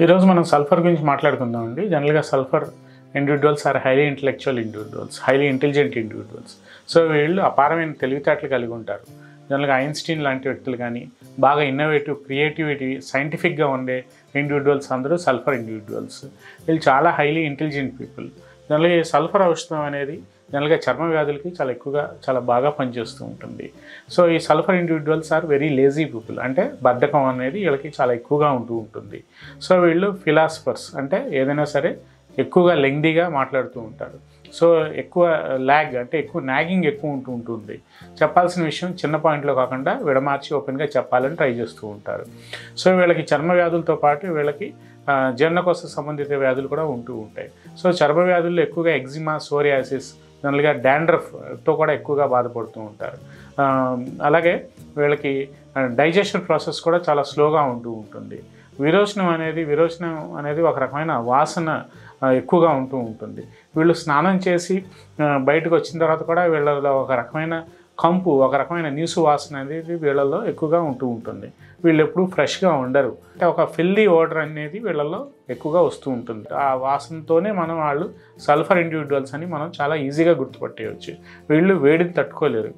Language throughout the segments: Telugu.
ఈరోజు మనం సల్ఫర్ గురించి మాట్లాడుకుందామండి. జనరల్గా sulphur individuals are highly intellectual individuals, highly intelligent individuals. So వీళ్ళు అపారమైన తెలివితేటలు కలిగి ఉంటారు. జనరల్గా ఐన్స్టీన్ లాంటి వ్యక్తులు కానీ, బాగా ఇన్నోవేటివ్, క్రియేటివిటీ, సైంటిఫిక్గా ఉండే ఇండివిజువల్స్ అందరూ సల్ఫర్ ఇండివిజువల్స్. వీళ్ళు చాలా హైలీ ఇంటెలిజెంట్ పీపుల్. జనరల్గా ఈ సల్ఫర్ ఔషధం అనేది జనరల్గా చర్మ వ్యాధులకి చాలా బాగా పనిచేస్తూ ఉంటుంది. సో ఈ sulphur individuals are very lazy people, అంటే బద్ధకం అనేది వీళ్ళకి చాలా ఎక్కువగా ఉంటూ ఉంటుంది. సో వీళ్ళు ఫిలాసఫర్స్, అంటే ఏదైనా సరే ఎక్కువగా లెంగ్దీగా మాట్లాడుతూ ఉంటారు. సో ఎక్కువ ల్యాగ్, అంటే ఎక్కువ నాగింగ్ ఎక్కువ ఉంటుంది. చెప్పాల్సిన విషయం చిన్న పాయింట్లో కాకుండా విడమార్చి ఓపెన్గా చెప్పాలని ట్రై చేస్తూ ఉంటారు. సో వీళ్ళకి చర్మ వ్యాధులతో పాటు వీళ్ళకి జీర్ణకోశ సంబంధిత వ్యాధులు కూడా ఉంటూ ఉంటాయి. సో చర్మ వ్యాధుల్లో ఎక్కువగా ఎగ్జిమా, సోరియాసిస్, జనరల్గా డాండ్రఫ్తో కూడా ఎక్కువగా బాధపడుతూ ఉంటారు. అలాగే వీళ్ళకి డైజెషన్ ప్రాసెస్ కూడా చాలా స్లోగా ఉంటూ ఉంటుంది. విరోచనం అనేది ఒక రకమైన వాసన ఎక్కువగా ఉంటూ ఉంటుంది. వీళ్ళు స్నానం చేసి బయటకు వచ్చిన తర్వాత కూడా వీళ్ళలో ఒక రకమైన కంపు, ఒక రకమైన నీసు వాసన అనేది వీళ్ళల్లో ఎక్కువగా ఉంటూ ఉంటుంది. వీళ్ళు ఎప్పుడూ ఫ్రెష్గా ఉండరు. అంటే ఒక ఫిల్లీ ఓడర్ అనేది వీళ్ళల్లో ఎక్కువగా వస్తూ ఉంటుంది. ఆ వాసనతోనే వాళ్ళు సల్ఫర్ ఇండివిజువల్స్ అని మనం చాలా ఈజీగా గుర్తుపట్టేయచ్చు. వీళ్ళు వేడిని తట్టుకోలేరు.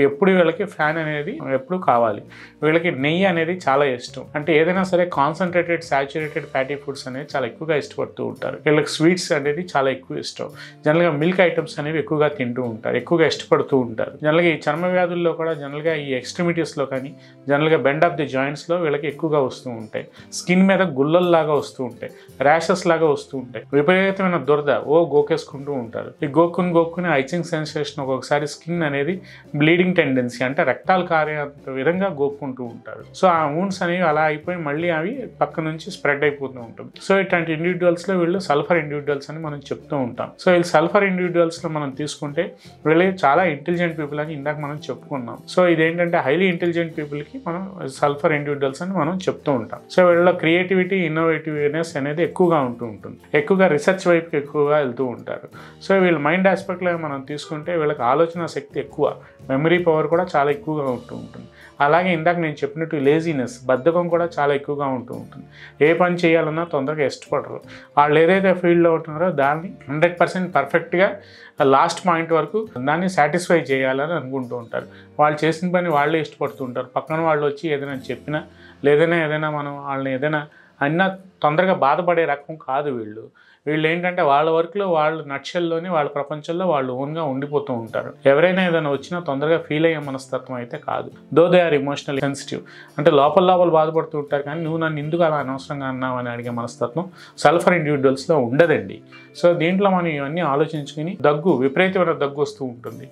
ఎప్పుడు వీళ్ళకి ఫ్యాన్ అనేది ఎప్పుడు కావాలి. వీళ్ళకి నెయ్యి అనేది చాలా ఇష్టం. అంటే ఏదైనా సరే కాన్సన్ట్రేటెడ్, సాచురేటెడ్ ఫ్యాటీ ఫుడ్స్ అనేది చాలా ఎక్కువగా ఇష్టపడుతూ ఉంటారు. వీళ్ళకి స్వీట్స్ అనేది చాలా ఎక్కువ ఇష్టం. జనరల్గా మిల్క్ ఐటమ్స్ అనేవి ఎక్కువగా తింటూ ఉంటారు, ఎక్కువగా ఇష్టపడుతూ ఉంటారు. జనరల్గా ఈ చర్మ వ్యాధుల్లో కూడా జనరల్గా ఈ ఎక్స్ట్రిమిటీస్లో కానీ, జనరల్గా బెండ్ ఆఫ్ ది జాయింట్స్లో వీళ్ళకి ఎక్కువగా వస్తూ ఉంటాయి. స్కిన్ మీద గుల్లల్లాగా వస్తూ ఉంటాయి, ర్యాషెస్ లాగా వస్తూ ఉంటాయి. విపరీతమైన దురద గోకేసుకుంటూ ఉంటారు. ఈ గోక్కుని ఐచింగ్ సెన్సేషన్, ఒక్కొక్కసారి స్కిన్ అనేది బ్లీడింగ్ టెండెన్సీ, అంటే రక్తాలు కారేంత విధంగా గోక్కుంటూ ఉంటారు. సో ఆ వూండ్స్ అనేవి అలా అయిపోయి మళ్ళీ అవి పక్క నుంచి స్ప్రెడ్ అయిపోతూ ఉంటుంది. సో ఇట్లాంటి ఇండివిజువల్స్లో వీళ్ళు సల్ఫర్ ఇండివిజువల్స్ అని మనం చెప్తూ ఉంటాం. సో వీళ్ళు సల్ఫర్ ఇండివిజువల్స్లో మనం తీసుకుంటే వీళ్ళు చాలా ఇంటెలిజెంట్ పీపుల్ అని ఇందాక మనం చెప్పుకున్నాం. సో ఇదేంటంటే హైలీ ఇంటెలిజెంట్ పీపుల్కి మనం సల్ఫర్ ఇండివిజువల్స్ అని మనం చెప్తూ ఉంటాం. సో వీళ్ళ క్రియేటివిటీ, ఇన్నోవేటివ్నెస్ అనేది ఎక్కువగా ఉంటూ ఉంటుంది. ఎక్కువగా రీసెర్చ్ వైపుకి ఎక్కువగా వెళ్తూ ఉంటారు. సో వీళ్ళ మైండ్ ఆస్పెక్ట్లో మనం తీసుకుంటే వీళ్ళకి ఆలోచన శక్తి ఎక్కువ, మెమరీ పవర్ కూడా చాలా ఎక్కువగా ఉంటూ ఉంటుంది. అలాగే ఇందాక నేను చెప్పినట్టు లేజీనెస్, బద్ధకం కూడా చాలా ఎక్కువగా ఉంటూ ఉంటుంది. ఏ పని చేయాలన్నా తొందరగా ఇష్టపడరు. వాళ్ళు ఏదైతే ఫీల్డ్లో ఉంటున్నారో దాన్ని 100% పర్ఫెక్ట్గా లాస్ట్ పాయింట్ వరకు దాన్ని సాటిస్ఫై చేయాలని అనుకుంటూ ఉంటారు. వాళ్ళు చేసిన పని వాళ్ళే ఇష్టపడుతూ ఉంటారు. పక్కన వాళ్ళు వచ్చి ఏదైనా చెప్పినా, ఏదైనా మనం వాళ్ళని ఏదైనా అన్నా తొందరగా బాధపడే రకం కాదు వీళ్ళు. ఏంటంటే వాళ్ళ వర్క్లో, వాళ్ళ నక్షల్లోనే, వాళ్ళ ప్రపంచంలో వాళ్ళు ఓన్గా ఉండిపోతూ ఉంటారు. ఎవరైనా ఏదైనా వచ్చినా తొందరగా ఫీల్ అయ్యే మనస్తత్వం అయితే కాదు. దే ఆర్ ఎమోషనల్ సెన్సిటివ్, అంటే లోపల బాధపడుతూ ఉంటారు. కానీ నువ్వు నన్ను ఎందుకు అలా అనవసరంగా అన్నావు అని అడిగే మనస్తత్వం సల్ఫర్ ఇండివిజువల్స్లో ఉండదండి. సో దీంట్లో మనం ఇవన్నీ ఆలోచించుకుని విపరీతమైన దగ్గు వస్తూ ఉంటుంది.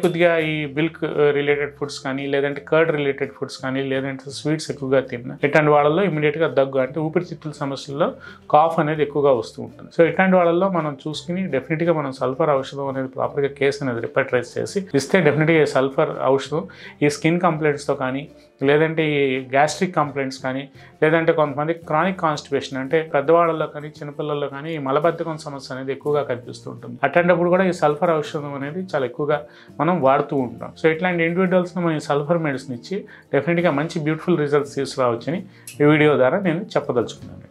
కొద్దిగా ఈ మిల్క్ రిలేటెడ్ ఫుడ్స్ కానీ, లేదంటే కర్డ్ రిలేటెడ్ ఫుడ్స్ కానీ, లేదంటే స్వీట్స్ ఎక్కువగా తిన్నా, ఇట్లాంటి వాళ్ళలో ఇమీడియట్గా దగ్గు, అంటే ఊపిరితిత్తుల సమస్యల్లో కాఫ్ అనేది ఎక్కువగా వస్తూ ఉంటుంది. సో ఇట్లాంటి వాళ్ళల్లో మనం చూసుకుని డెఫినెట్గా మనం సల్ఫర్ ఔషధం అనేది ప్రాపర్గా కేసు అనేది రిపర్టరైజ్ చేసి ఇస్తే డెఫినెట్గా సల్ఫర్ ఔషధం ఈ స్కిన్ కంప్లైంట్స్తో కానీ, లేదంటే ఈ గ్యాస్ట్రిక్ కంప్లైంట్స్ కానీ, లేదంటే కొంతమంది క్రానిక్ కాన్స్టిపేషన్, అంటే పెద్దవాళ్ళలో కానీ చిన్నపిల్లల్లో కానీ ఈ మలబద్ధకం సమస్య అనేది ఎక్కువగా కనిపిస్తూ ఉంటుంది. అట్లాంటప్పుడు కూడా ఈ సల్ఫర్ ఔషధం అనేది చాలా ఎక్కువగా మనం వాడుతూ ఉంటాం. సో ఇట్లాంటి ఇండివిజువల్స్ని మనం ఈ సల్ఫర్ మెడిసిన్ ఇచ్చి డెఫినెట్గా మంచి బ్యూటిఫుల్ రిజల్ట్స్ తీసుకురావచ్చని ఈ వీడియో ద్వారా నేను చెప్పదలుచుకున్నాను.